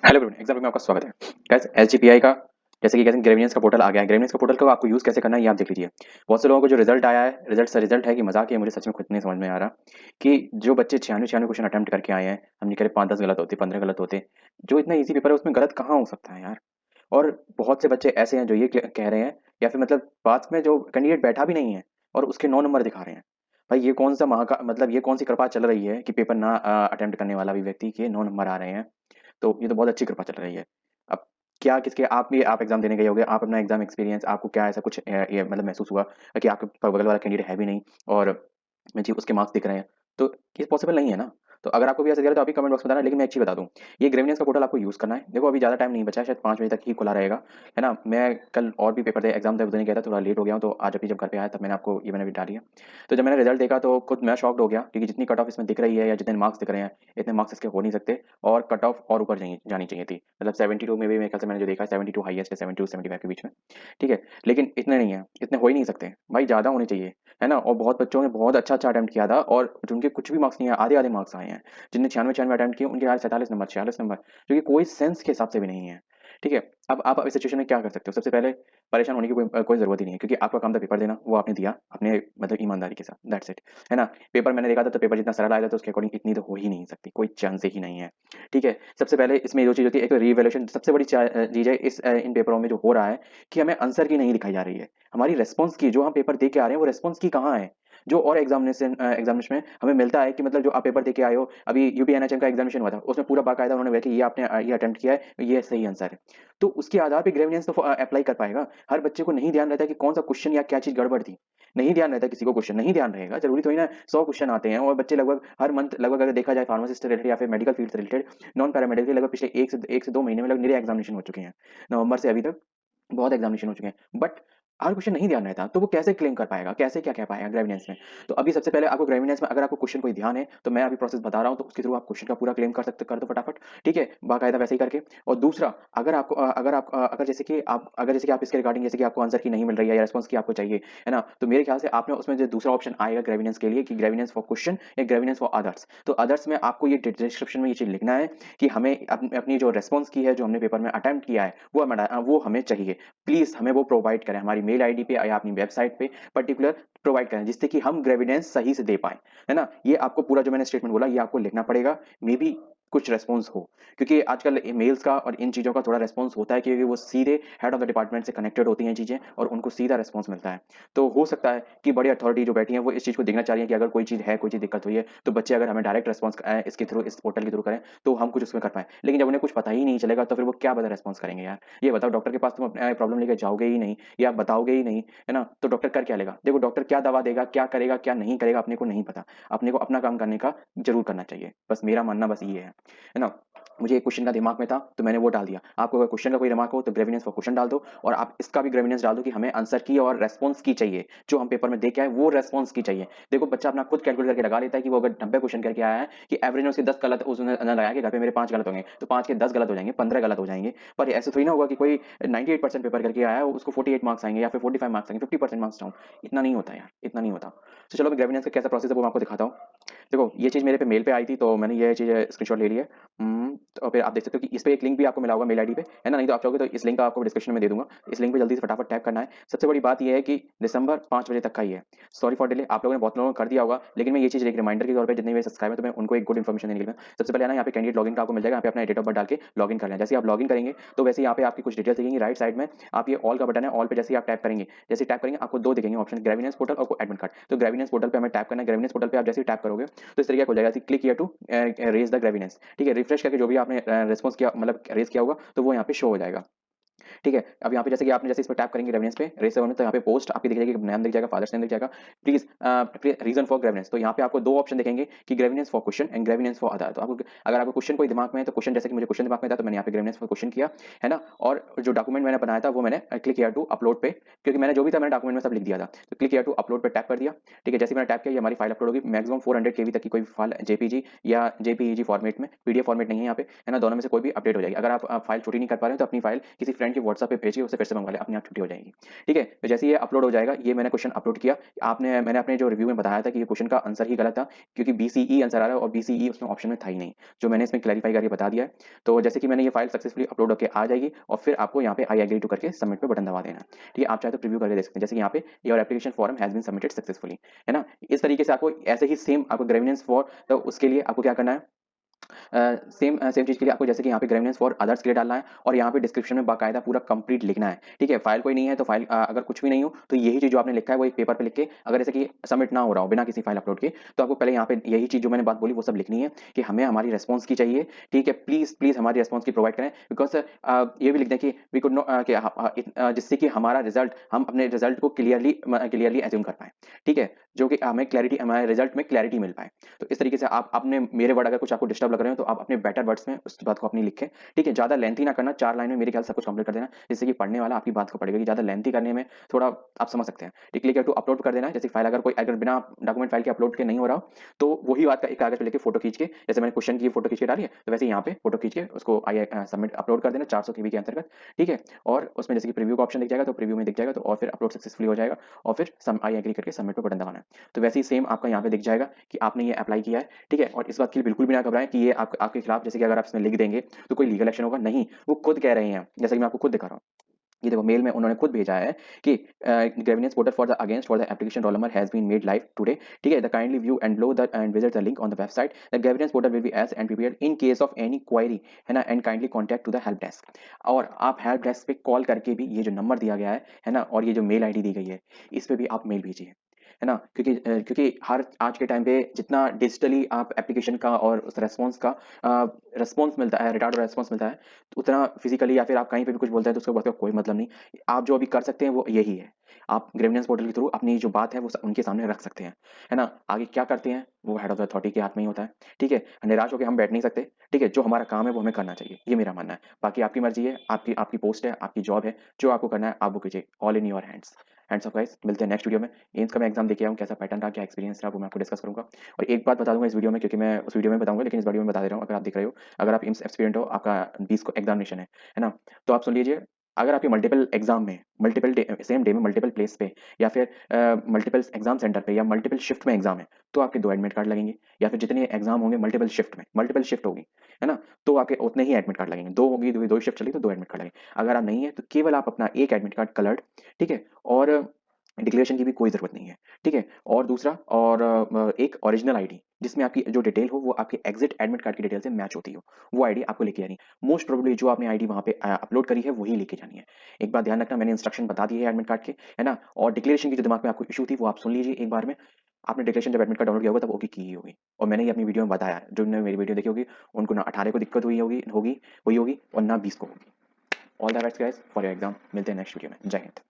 Hello everyone, exam में आपका स्वागत है। गाइस, एसजीपीआई का जैसे कि ग्रेवियंस का पोर्टल आ गया है। ग्रेवियंस का पोर्टल को आपको यूज़ कैसे करना है ये आप देख लीजिए। बहुत से लोगों को जो रिजल्ट आया है, रिजल्ट है कि मजाक है, मुझे सच में खुद नहीं समझ में आ रहा कि जो बच्चे 96 क्वेश्चन अटेम्प्ट करके आए हैं, हम नहीं कह रहे 5-10 गलत होते, 15 गलत होते, जो इतना ईजी पेपर है उसमें गलत कहाँ हो सकता है यार। और बहुत से बच्चे ऐसे हैं जो ये कह रहे हैं या फिर मतलब पास में जो कैंडिडेट बैठा भी नहीं है और उसके 9 नंबर दिखा रहे हैं। भाई ये कौन सा महा का मतलब ये कौन सी कृपा चल रही है कि पेपर ना अटेम्प्ट करने वाला भी व्यक्ति के 9 नंबर आ रहे हैं। तो ये तो बहुत अच्छी कृपा चल रही है। अब क्या किसके आप एग्ज़ाम देने गए होंगे, आप अपना एग्ज़ाम एक्सपीरियंस आपको क्या ऐसा कुछ ये मतलब महसूस हुआ कि आपके बगल वाला कैंडिडेट है भी नहीं और जी उसके मार्क्स दिख रहे हैं, तो ये पॉसिबल नहीं है ना। तो अगर आपको भी ऐसा दिख रहा है तो आप भी कमेंट बॉक्स में बताना। लेकिन मैं एक चीज़ बता दूँ, ये ग्रेवियंस का पोर्टल आपको यूज़ करना है। देखो अभी ज़्यादा टाइम नहीं बचा है, शायद 5 बजे तक ही खुला रहेगा, है ना? मैं कल और भी पेपर दे एग्ज़ाम देने गया था, थोड़ा लेट हो गया हूँ, तो आज अभी जब घर पे आया तब मैंने डाली है। तो जब मैंने रिज़ल्ट देखा तो खुद मैं शॉक्ड हो गया क्योंकि जितनी कट ऑफ इसमें दिख रही है या जितने मार्क्स दिख रहे हैं, इतने मार्क्स इसके हो नहीं सकते और कट ऑफ और ऊपर जानी चाहिए थी। मतलब 72 में भी मेरे ख्याल से मैंने जो देखा है 72 हाईएस्ट है, 72-75 के बीच में, ठीक है? लेकिन इतने नहीं है, इतने हो ही नहीं सकते। भाई ज़्यादा होने चाहिए, है ना? और बहुत बच्चों ने बहुत अच्छा-अच्छा अटेम्प्ट किया था और जिनके कुछ भी मार्क्स नहीं आए, आधे-आधे मार्क्स आए हैं। जिनने 96-96 अटेम्प्ट किए उनके आए 47 नंबर, 46 नंबर, जो कि कोई सेंस के हिसाब से भी नहीं है, ठीक है? अब आप इस सिचुएशन में क्या कर सकते हो? सबसे पहले परेशान होने की कोई ज़रूरत ही नहीं है क्योंकि आपका काम था पेपर देना, वो आपने दिया, अपने मतलब ईमानदारी के साथ, दैट्स इट, है ना? पेपर मैंने देखा था तो पेपर जितना सरल आया था तो उसके अकॉर्डिंग इतनी तो हो ही नहीं सकती, कोई चांस ही नहीं है, ठीक है? सबसे पहले इसमें जो चीज़ होती है, एक तो रीवैल्यूएशन सबसे बड़ी चीज़ है इन पेपरों में जो हो रहा है कि हमें आंसर की नहीं दिखाई जा रही है। हमारी रिस्पॉन्स की, जो हम पेपर दे के आ रहे हैं वो रिस्पॉन्स की कहाँ है? जो और एग्जामिनेशन में हमें मिलता है कि मतलब जो आप पेपर दे के आए हो, अभी यूपीएनएचएम का एग्जामिनेशन हुआ था, उसमें पूरा बाकायदा उन्होंने बोला कि ये आपने ये अटेम्प्ट किया है, ये सही आंसर है। तो उसके आधार पे ग्रेवियंस तो अप्लाई कर पाएगा। हर बच्चे को नहीं ध्यान रहता है कि कौन सा क्वेश्चन या क्या चीज़ गड़बड़ थी। नहीं ध्यान रहता किसी को, क्वेश्चन नहीं ध्यान रहेगा, ज़रूरी थोड़ी ना 100 क्वेश्चन आते हैं और बच्चे लगभग हर मंथ लगभग अगर देखा जाए फार्मासिस्ट से रिलेटेड या फिर मेडिकल फील्ड से रिलेटेड, नॉन पैरामेडिकल लगभग पिछले 1 से 2 महीने में लगभग निरे एग्जामिनेशन हो चुके हैं। नवंबर से अभी तक बहुत एग्जामिनेशन हो चुके हैं बट हर क्वेश्चन नहीं ध्यान रहता तो वो कैसे क्लेम कर पाएगा, कैसे क्या कह पाएगा ग्रेविनेंस में। तो अभी सबसे पहले आपको ग्रेविनेंस में अगर आपको क्वेश्चन कोई ध्यान है तो मैं अभी प्रोसेस बता रहा हूँ तो उसके थ्रू आप क्वेश्चन का पूरा क्लेम कर दो फटाफट, ठीक है, बाकायदा वैसे ही करके। और दूसरा, अगर आपको अगर जैसे कि आप इसके रिगार्डिंग जैसे कि आपको आंसर की नहीं मिल रही है या रिस्पॉन्स की आपको चाहिए, है ना, तो मेरे ख्याल से आपने उसमें जो दूसरा ऑप्शन आएगा ग्रेविनेंस के लिए कि ग्रेविनेंस फॉर क्वेश्चन या ग्रेविनेंस फॉर अदर्स, तो अदर्स में आपको ये डिस्क्रिप्शन में ये चीज लिखना है कि हमें अपनी जो रेस्पॉन्स की है, जो हमने पेपर में अटेम्प्ट किया है वो हमें चाहिए। प्लीज़ हमें वो प्रोवाइड करें, हमारी मेल आईडी पे या अपनी वेबसाइट पे पर्टिकुलर प्रोवाइड करें जिससे कि हम ग्रेविडेंस सही से दे पाएँ, है ना? ये आपको पूरा जो मैंने स्टेटमेंट बोला ये आपको लिखना पड़ेगा, मे बी कुछ रिस्पॉन्स हो। क्योंकि आजकल मेल्स का और इन चीज़ों का थोड़ा रिस्पॉन्स होता है क्योंकि वो सीधे हेड ऑफ द डिपार्टमेंट से कनेक्टेड होती हैं चीज़ें और उनको सीधा रिस्पॉन्स मिलता है। तो हो सकता है कि बड़ी अथॉरिटी जो बैठी है वो इस चीज़ को देखना चाह रही है कि अगर कोई चीज़ है, कोई चीज़ दिक्कत हुई है, तो बच्चे अगर हमें डायरेक्ट रिस्पॉन्स इसके थ्रू इस पोर्टल के थ्रू करें, तो हम कुछ उसमें कर पाएँ। लेकिन जब उन्हें कुछ पता ही नहीं चलेगा तो फिर वो क्या पता रिस्पॉन्स करेंगे यार? ये बताओ, डॉक्टर के पास तुम अपने प्रॉब्लम लेके जाओगे ही नहीं या बताओगे ही नहीं, है ना? तो डॉक्टर कर क्या लेगा? देखो डॉक्टर क्या दवा देगा, क्या करेगा, क्या नहीं करेगा अपने को नहीं पता। अपने को अपना काम करने का ज़रूर करना चाहिए। बस मेरा मानना बस ये है ना? मुझे एक क्वेश्चन का दिमाग में था तो मैंने वो डाल दिया। आपको अगर क्वेश्चन का कोई रिमार्क हो तो ग्रेविनेंस फॉर क्वेश्चन डाल दो और आप इसका भी ग्रेविनेंस डाल दो कि हमें आंसर की और रिस्पॉन्स की चाहिए। जो हम पेपर में दे के आए वो रिस्पॉन्स की चाहिए। देखो बच्चा अपना खुद कैलकुलेट करके लगा लेता है कि वो अगर 90 क्वेश्चन करके आया है कि एवरेज में उसके 10 गलत उसने लगाया कि घर पे मेरे 5 गलत होंगे, तो 5 के 10 गलत हो जाएँगे, 15 गलत हो जाएँगे। पर ऐसे थोड़ी ना होगा कि कोई 98% पेपर करके आया है, उसको 48 मार्क्स आएँगे या फिर 45 मार्क्स आएँगे, 50% मार्क्स डाउन। इतना नहीं होता यार, इतना नहीं होता। तो चलो मैं ग्रेविनेंस का कैसा प्रोसेस है वो मैं आपको दिखाता हूँ। देखो ये चीज़ मेरे पे मेल पे आई थी तो मैंने ये चीज़ स्क्रीनशॉट ले ली है। तो फिर आप देख सकते हो कि इस पे एक लिंक भी आपको मिला होगा मेल आईडी पे, है ना? नहीं तो आप चाहोगे तो इस लिंक का आपको डिस्क्रिप्शन में दे दूँगा। इस लिंक पे जल्दी से फटाफट टैप करना है। सबसे बड़ी बात ये है कि दिसंबर 5 बजे तक का ही है। सॉरी फॉर डिले, आप लोगों ने बहुत लोगों ने कर दिया होगा, लेकिन मैं ये चीज़ एक रिमाइंडर के तौर पे जितने मेरे सब्सक्राइबर हैं तो मैं उनको एक गुड इन्फॉर्मेशन देने के लिए सबसे पहले है ना यहाँ पे कैंडिडेट लॉगिन का आपको मिल जाएगा, यहाँ पे अपना डेट ऑफ बर्थ डाल के लॉगिन कर लें। जैसे ही आप लॉगिन करेंगे तो वैसे ही यहाँ पे आपकी कुछ डिटेल्स दिखेंगी राइट साइड में, आप ये ऑल का बटन है, ऑल पे जैसे ही आप टैप करेंगे, जैसे ही टैप करेंगे आपको 2 दिखेंगे ऑप्शन, ग्रेविनेंस पोर्टल और एडमिट कार्ड। तो ग्रेविनेंस पोर्टल पे हमें टैप करना है। ग्रेविनेंस पोर्टल पे आप जैसे ही टैप करोगे तो इस तरीके का हो जाएगा, click here to raise the grievance, ठीक है? रिफ्रेश करके जो भी आपने रिस्पॉन्स किया मतलब रेज किया होगा तो वो यहाँ पे शो हो जाएगा। ठीक है, अब यहाँ पे जैसे कि आपने जैसे इस पर टैप करेंगे रेफरेंस पे रेस तो यहाँ पे पोस्ट आपकी दिख जाएगी, नाम दिख जाएगा, फादर्स नेम दिख जाएगा, प्लीज रीजन फॉर ग्रेविनेंस। तो यहाँ पे आपको 2 ऑप्शन दिखेंगे कि grievance for question and grievance for other. तो आपको अगर आपको क्वेश्चन कोई दिमाग में है तो क्वेश्चन, जैसे कि मुझे क्वेश्चन दिमाग में था तो मैंने यहाँ पे ग्रेविनेंस फॉर क्वेश्चन किया, है ना? और जो डॉक्यूमेंट मैंने बनाया था वो मैंने क्लिक किया टू अपलोड पे, क्योंकि मैंने जो भी था मैंने डॉक्यूमेंट में सब लिख दिया था। तो क्लिक किया टू अपलोड पे टैप कर दिया, ठीक है? जैसे ही मैंने टैप किया ये हमारी फाइल अपलोड होगी, मैक्सिमम 400 केबी तक की कोई फाइल जेपीजी या जेपीईजी फॉर्मेट में, पीडीएफ फॉर्मेट नहीं है यहाँ पे, है ना? दोनों में से कोई भी अपडेट हो जाएगी। अगर आप फाइल छोटी नहीं कर पा रहे हैं तो अपनी फाइल किसी फ्रेंड की व्हाट्सएप पे भेज के उसे फिर से मंगवा ले, अपने आप छुट्टी हो जाएगी। ठीक है, तो जैसे ये अपलोड हो जाएगा, ये मैंने क्वेश्चन अपलोड किया, मैंने अपने जो रिव्यू में बताया था कि ये क्वेश्चन का आंसर ही गलत था, क्योंकि बीसीई आंसर आ रहा है और बीसीई उसमें ऑप्शन में था ही नहीं, जो मैंने इसमें क्लैरिफाई करके बता दिया है। तो जैसे कि मैंने ये फाइल सक्सेसफुली अपलोड होकर आ जाएगी और फिर आपको यहाँ पे आई एग्री टू करके सबमिट पे बटन दबा देना है। ठीक है, आप चाहे तो प्रीव्यू करके देख सकते हैं, जैसे कि यहाँ पे your application form has been submitted successfully, है ना। इस तरीके से आपको ऐसे ही सेम आपको ग्रेविनेंस फॉर, तो उसके लिए आपको क्या करना है, सेम चीज़ के लिए आपको जैसे कि यहाँ पे ग्रेविनेंस फॉर अदर्स के लिए डालना है और यहाँ पे डिस्क्रिप्शन में बाकायदा पूरा कंप्लीट लिखना है। ठीक है, फाइल कोई नहीं है तो फाइल अगर कुछ भी नहीं हो तो यही चीज़ जो आपने लिखा है वो एक पेपर पे लिख के, अगर जैसे कि सबमिट ना हो रहा हो बिना किसी फाइल अपलोड के, तो आपको पहले यहाँ पे यही चीज़ जो मैंने बात बोली वो सब लिखनी है कि हमें हमारी रिस्पॉन्स की चाहिए। ठीक है, प्लीज़ प्लीज़ हमारी रिस्पॉन्स की प्रोवाइड करें, बिकॉज ये भी लिख दें कि वी कुड नो जिससे कि हमारा रिजल्ट, हम अपने रिजल्ट को क्लियरली एज्यूम कर पाए। ठीक है, जो कि हमें क्लैरिटी, हमारे रिजल्ट में क्लैरिटी मिल पाए। तो इस तरीके से आप अपने मेरे वर्ड अगर कुछ आपको डिस्टर्ब लग रहे हो तो आप अपने बेटर वर्ड्स में उस बात को अपनी लिखें। ठीक है, ज़्यादा लेंथी ना करना, 4 लाइन में मेरे ख्याल से सब कुछ कंप्लीट कर देना, जिससे कि पढ़ने वाला आपकी बात को पढ़ेगा। कि ज़्यादा लेंथी करने में थोड़ा आप समझ सकते हैं। ठीक, क्लिक टू अपलोड कर देना है, जैसे फाइल अगर बिना डॉक्यूमेंट फाइल के अपलोड के नहीं हो रहा हो तो वही बात का एक कागज पे लेके फोटो खींच के, जैसे मैंने क्वेश्चन की फोटो खींच के डाली है तो वैसे यहाँ पे फोटो खींच के उसको आई सबमिट अपलोड कर देना 400 केबी के अंतर्गत। ठीक है, और उसमें जैसे कि प्रीव्यू का ऑप्शन दिख जाएगा तो प्रीव्यू में दिख जाएगा, तो और फिर अपलोड सक्सेसफुली हो जाएगा और फिर आई एग्री करके सबमिट पे बटन दबाना है। तो वैसे ही सेम आपका यहाँ पे दिख जाएगा कि आपने ये अप्लाई किया है। ठीक है, और इस बात के लिए बिल्कुल भी ना घबराएं कि ये आपके खिलाफ, जैसे कि अगर आप इसमें लिख देंगे तो कोई लीगल एक्शन होगा, नहीं, वो खुद कह रहे हैं, जैसे कि मैं आपको खुद दिखा रहा हूँ। ये देखो, मेल में उन्होंने खुद भेजा है कि grievance portal for the against for the application roll number has been made live today. ठीक है, the kindly view and low the and visit the link on the website, the grievance portal will be as and prepared in case of any query, है ना, and kindly contact to the help desk. और आप help desk पे call करके भी, ये जो number दिया गया है ना, और ये जो मेल आईडी दी गई है, इस पे भी आप मेल भेजिए, है ना, क्योंकि हर आज के टाइम पे जितना डिजिटली आप एप्लीकेशन का और उस रेस्पॉन्स का रेस्पॉन्स मिलता है, रिटार्ड रेस्पॉन्स मिलता है, तो उतना फिजिकली या फिर आप कहीं पे भी कुछ बोलते हैं तो उसका बात का कोई मतलब नहीं। आप जो अभी कर सकते हैं वो यही है, आप ग्रीवनेंस पोर्टल के थ्रू अपनी जो बात है वो उनके सामने रख सकते हैं, है ना। आगे क्या करते हैं वो हेड ऑफ द अथॉरिटी के हाथ में ही होता है। ठीक है, निराश होकर हम बैठ नहीं सकते। ठीक है, जो हमारा काम है वो हमें करना चाहिए, ये मेरा मानना है। बाकी आपकी मर्जी है, आपकी आपकी पोस्ट है, आपकी जॉब है, जो आपको करना है आप वो कीजिए। All in your hands. Hands of guys, मिलते हैं नेक्स्ट वीडियो में। एम्स का मैं एग्जाम देके आया हूँ, कैसा पैटर्न रहा, क्या एक्सपीरियंस रहा, वो मैं आपको डिस्कस करूंगा। और एक बात बता दूंगा इस वीडियो में, क्योंकि मैं उस वीडियो में बताऊंगा लेकिन इस वीडियो में बता दे रहा हूँ, अगर आप दिख रहे हो, अगर आप एम्स एस्पिरेंट हो, आपका 20 को एग्जामिनेशन है ना, तो आप सुन लीजिए। अगर आपके मल्टीपल एग्जाम में, मल्टीपल सेम डे में मल्टीपल प्लेस पे, या फिर मल्टीपल एग्जाम सेंटर पे, या मल्टीपल शिफ्ट में एग्जाम है, तो आपके 2 एडमिट कार्ड लगेंगे। या फिर जितने एग्जाम होंगे मल्टीपल शिफ्ट में, मल्टीपल शिफ्ट होगी, है ना, तो आपके उतने ही एडमिट कार्ड लगेंगे। 2 होगी, 2 शिफ्ट चली तो 2 एडमिट कार्ड लगेंगे। अगर आप नहीं है तो केवल आप अपना एक एडमिट कार्ड कलर्ड, ठीक है, और डिक्लेरेशन की भी कोई ज़रूरत नहीं है। ठीक है, और दूसरा, और एक ओरिजिनल आईडी जिसमें आपकी जो डिटेल हो वो आपके एग्जिट एडमिट कार्ड की डिटेल से मैच होती हो, वो आईडी आपको लेके आनी है। मोस्ट प्रोबेबली जो आपने आईडी वहाँ पे अपलोड करी है वही लेके जानी है। एक बात ध्यान रखना, मैंने इंस्ट्रक्शन बता दी है एडमिट कार्ड के, है ना। और डिक्लेरेशन की जो दिमाग में आपको इशू थी वो आप सुन लीजिए एक बार में। आपने डिक्लेरेशन जब एडमिट कार्ड डाउनलोड किया होगा तब ओके की ही होगी, और मैंने ये अपनी वीडियो में बताया, जो ने मेरी वीडियो देखी होगी उनको ना 18 को दिक्कत हुई होगी और ना 20 को होगी। All the best guys for your exam. मिलते हैं नेक्स्ट वीडियो में। जय हिंद।